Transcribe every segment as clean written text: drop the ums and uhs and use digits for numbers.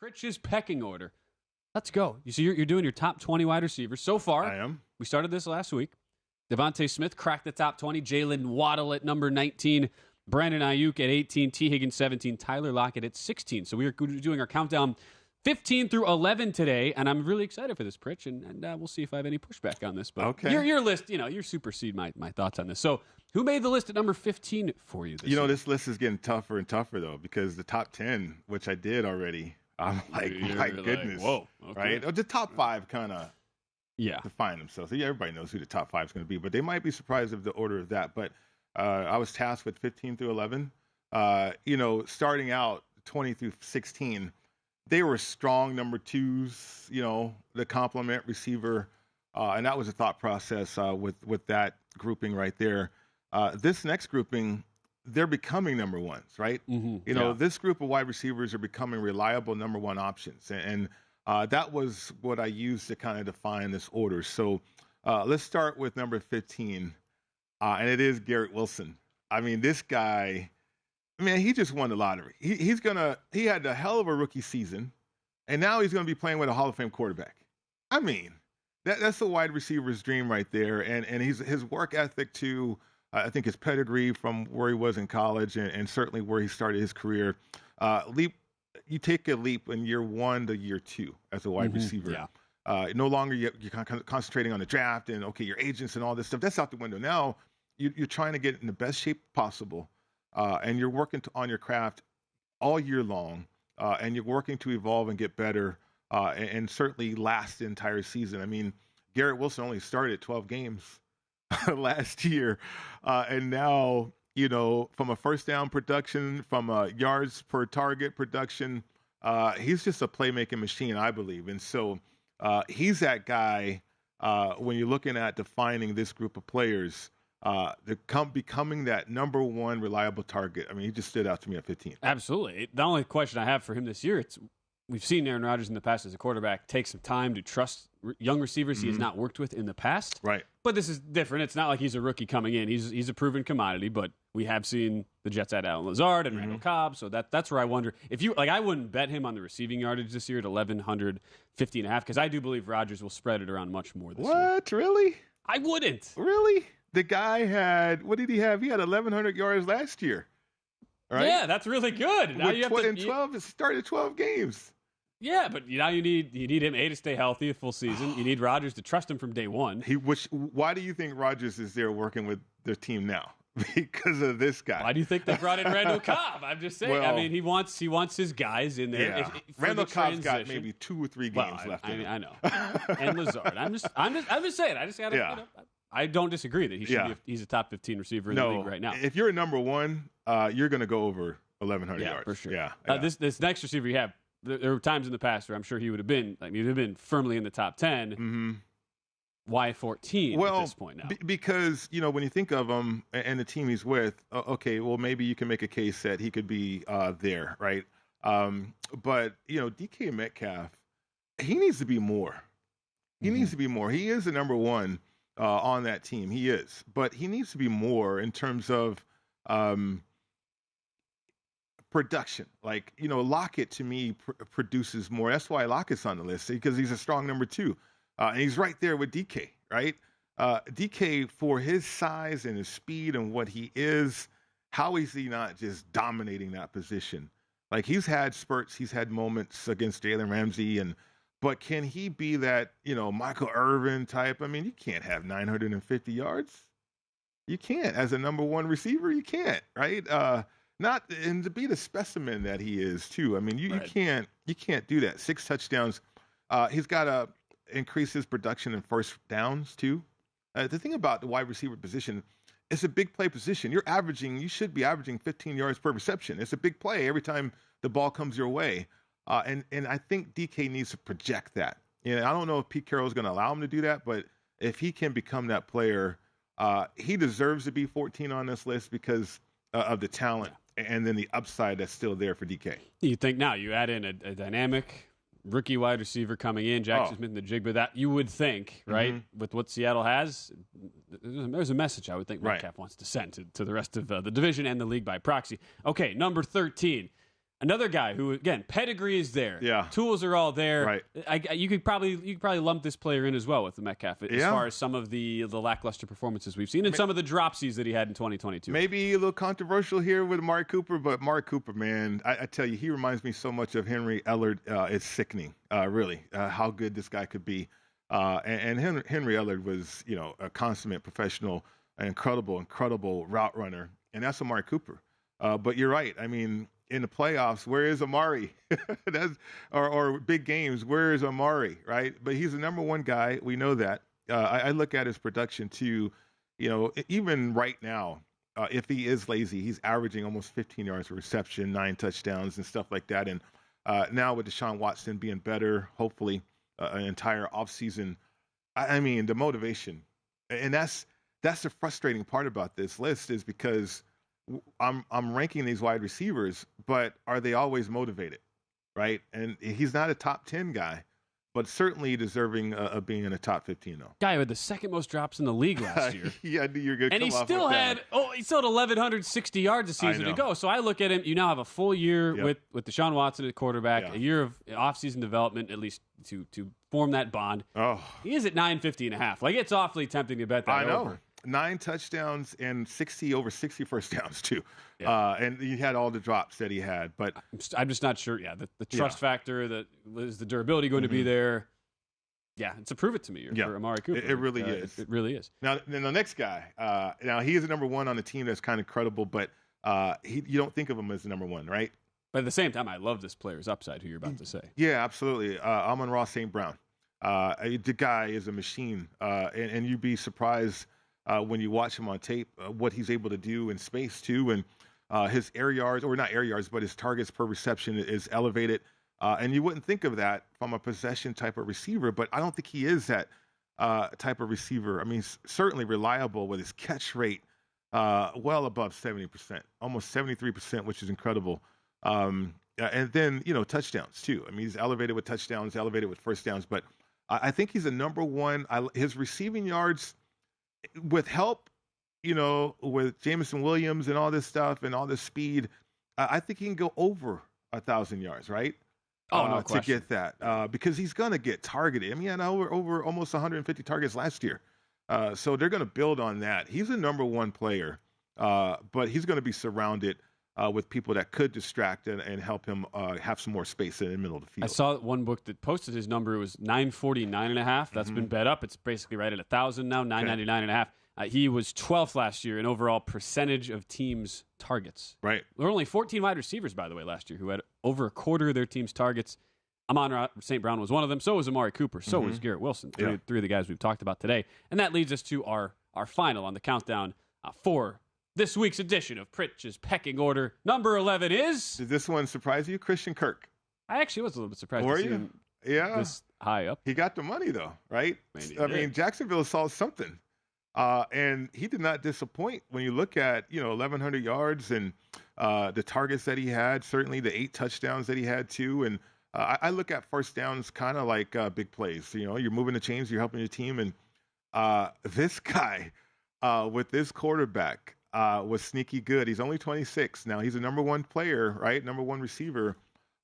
Pritch's pecking order. Let's go. You see, you're doing your top 20 wide receivers so far. I am. We started this last week. Devontae Smith cracked the top 20. Jalen Waddle at number 19. Brandon Ayuk at 18. T. Higgins 17. Tyler Lockett at 16. So we are doing our countdown 15 through 11 today, and I'm really excited for this, Pritch, and we'll see if I have any pushback on this. But okay. Your list, you supersede my thoughts on this. So who made the list at number 15 for you this year? This list is getting tougher and tougher, though, because the top 10, which I did already, I'm like, my goodness. Whoa. Okay. Right? The top 5 kind of define themselves. So, everybody knows who the top 5 is going to be, but they might be surprised of the order of that. But I was tasked with 15 through 11. Starting out 20 through 16, they were strong number 2s, the complement receiver. And that was a thought process with that grouping right there. This next grouping, they're becoming number 1s, right? Mm-hmm. This group of wide receivers are becoming reliable number 1 options. And that was what I used to kind of define this order. So let's start with number 15, and it is Garrett Wilson. I mean, this guy, he just won the lottery. He had a hell of a rookie season, and now he's going to be playing with a Hall of Fame quarterback. I mean, that's a wide receiver's dream right there. And his work ethic too, I think his pedigree from where he was in college and certainly where he started his career. You take a leap in year 1 to year 2 as a wide receiver. Yeah. No longer you're concentrating on the draft and your agents and all this stuff. That's out the window. Now you're trying to get in the best shape possible. And you're working on your craft all year long, and you're working to evolve and get better, and certainly last the entire season. I mean, Garrett Wilson only started 12 games last year, and now, from a first down production, from a yards per target production, he's just a playmaking machine, I believe. And so he's that guy when you're looking at defining this group of players, becoming that number 1 reliable target. I mean, he just stood out to me at 15. Absolutely. The only question I have for him this year, we've seen Aaron Rodgers in the past as a quarterback take some time to trust young receivers he has not worked with in the past. Right. But this is different. It's not like he's a rookie coming in. He's a proven commodity, but we have seen the Jets add Allen Lazard and Randall Cobb, so that's where I wonder. I wouldn't bet him on the receiving yardage this year at 1,150.5, because I do believe Rodgers will spread it around much more this year. What? Really? I wouldn't. Really? The guy what did he have? He had 1,100 yards last year. Right? Yeah, that's really good. Now It started 12 games. Yeah, but now you need him to stay healthy a full season. You need Rodgers to trust him from day one. Why do you think Rodgers is there working with their team now? Because of this guy. Why do you think they brought in Randall Cobb? I'm just saying. Well, he wants his guys in there. Yeah. Randall Cobb's got maybe 2 or 3 games left. I know. And Lazard. I'm just saying. I just got to. I don't disagree that he should he's a top 15 receiver in the league right now. If you're a number 1, you're going to go over 1,100 yards. For sure. Yeah. This next receiver you have, there were times in the past where I'm sure he would have been firmly in the top 10. Mm-hmm. Why 14 at this point now? Because, when you think of him and the team he's with, okay, well, maybe you can make a case that he could be there, right? But, DK Metcalf, he needs to be more. He needs to be more. He is the number 1 on that team. He is. But he needs to be more in terms of production. Like, Lockett, to me, produces more. That's why Lockett's on the list, because he's a strong number 2. And he's right there with DK, right? DK, for his size and his speed and what he is, how is he not just dominating that position? Like, he's had spurts, he's had moments against Jalen Ramsey, but can he be that, Michael Irvin type? I mean, you can't have 950 yards. You can't. As a number 1 receiver, you can't, right? And to be the specimen that he is, too. I mean, you can't do that. 6 touchdowns. He's got to increase his production in first downs too. The thing about the wide receiver position, it's a big play position. You should be averaging 15 yards per reception. It's a big play every time the ball comes your way. And I think DK needs to project that. I don't know if Pete Carroll is going to allow him to do that, but if he can become that player, he deserves to be 14 on this list because of the talent and then the upside that's still there for DK. You think now you add in a dynamic rookie wide receiver coming in, Jackson Smith in the jig, but that you would think, right, with what Seattle has, there's a message I would think Metcalf wants to send to the rest of the division and the league by proxy. Okay, number 13. Another guy who, again, pedigree is there. Yeah. Tools are all there. Right. You could probably lump this player in as well with the Metcalf as far as some of the lackluster performances we've seen and some of the dropsies that he had in 2022. Maybe a little controversial here with Amari Cooper, but Amari Cooper, man, I tell you, he reminds me so much of Henry Ellard. It's sickening, really, how good this guy could be. And Henry Ellard was, a consummate professional, an incredible route runner, and that's Amari Cooper. But you're right. I mean, in the playoffs, where is Amari? or big games, where is Amari, right? But he's the number one guy. We know that. I look at his production too. Even right now, if he is lazy, he's averaging almost 15 yards per reception, 9 touchdowns and stuff like that. And now with Deshaun Watson being better, hopefully an entire offseason, I mean, the motivation. And that's the frustrating part about this list is because I'm ranking these wide receivers, but are they always motivated, right? And he's not a top 10 guy, but certainly deserving of being in a top 15 though. Guy with the second most drops in the league last year. Yeah, I knew you were going to come off And he still had 1,160 yards a season to go. So I look at him. You now have a full year with Deshaun Watson at quarterback, a year of offseason development, at least to form that bond. Oh, he is at 950.5. Like, it's awfully tempting to bet that. I know. Over. 9 touchdowns and over 60 first downs too. And he had all the drops that he had, but I'm just not sure. Yeah. The trust factor, is the durability going to be there? Yeah. It's a prove it to me for Amari Cooper. It really is. It really is. Now the next guy, now he is the number one on the team. That's kind of credible, but you don't think of him as the number one, right? But at the same time, I love this player's upside, who you're about to say. Yeah, absolutely. Amon-Ra St. Brown. The guy is a machine. And you'd be surprised when you watch him on tape, what he's able to do in space too, and his air yards, or not air yards, but his targets per reception is elevated. And you wouldn't think of that from a possession type of receiver, but I don't think he is that type of receiver. I mean, certainly reliable with his catch rate well above 70%, almost 73%, which is incredible. And then, touchdowns too. I mean, he's elevated with touchdowns, elevated with first downs, but I think he's a number one. His receiving yards, with help, with Jameson Williams and all this stuff and all this speed, I think he can go over 1,000 yards, right? No to get that, because he's going to get targeted. I mean, he had over almost 150 targets last year. So they're going to build on that. He's a number one player, but he's going to be surrounded with people that could distract and help him have some more space in the middle of the field. I saw one book that posted his number. It was 949.5. That's been bet up. It's basically right at 1,000 now, 999.5. He was 12th last year in overall percentage of teams' targets. Right. There were only 14 wide receivers, by the way, last year who had over a quarter of their team's targets. Amon-Ra St. Brown was one of them. So was Amari Cooper. So was Garrett Wilson. Three of the guys we've talked about today. And that leads us to our final on the countdown for this week's edition of Pritch's Pecking Order. Number 11 is... Did this one surprise you? Christian Kirk. I actually was a little bit surprised to see him this high up. He got the money, though, right? I mean, Jacksonville saw something. And he did not disappoint when you look at, 1,100 yards and the targets that he had, certainly the 8 touchdowns that he had, too. And I look at first downs kind of like big plays. You're moving the chains, you're helping your team. And this guy with this quarterback was sneaky good. He's only 26. Now, he's a number one player, right? Number one receiver.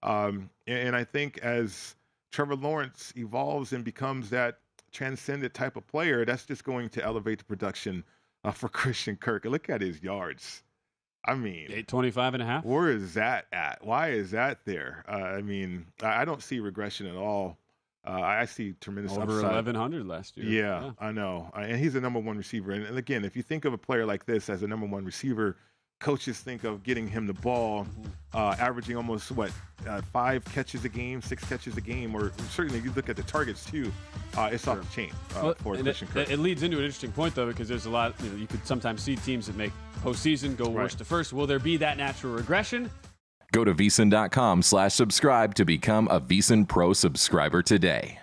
And I think as Trevor Lawrence evolves and becomes that transcendent type of player, that's just going to elevate the production for Christian Kirk. Look at his yards. I mean, 825.5. Where is that at? Why is that there? I mean, I don't see regression at all. I see tremendous over upside. 1,100 last year. Yeah, I know. And he's a number one receiver. And again, if you think of a player like this as a number one receiver, coaches think of getting him the ball, averaging almost 5 catches a game, 6 catches a game, or certainly you look at the targets too. It's off the chain for Christian Kirk. It leads into an interesting point though, because there's a lot. You could sometimes see teams that make postseason go worst to first. Will there be that natural regression? Go to VSiN.com/subscribe to become a VSiN Pro subscriber today.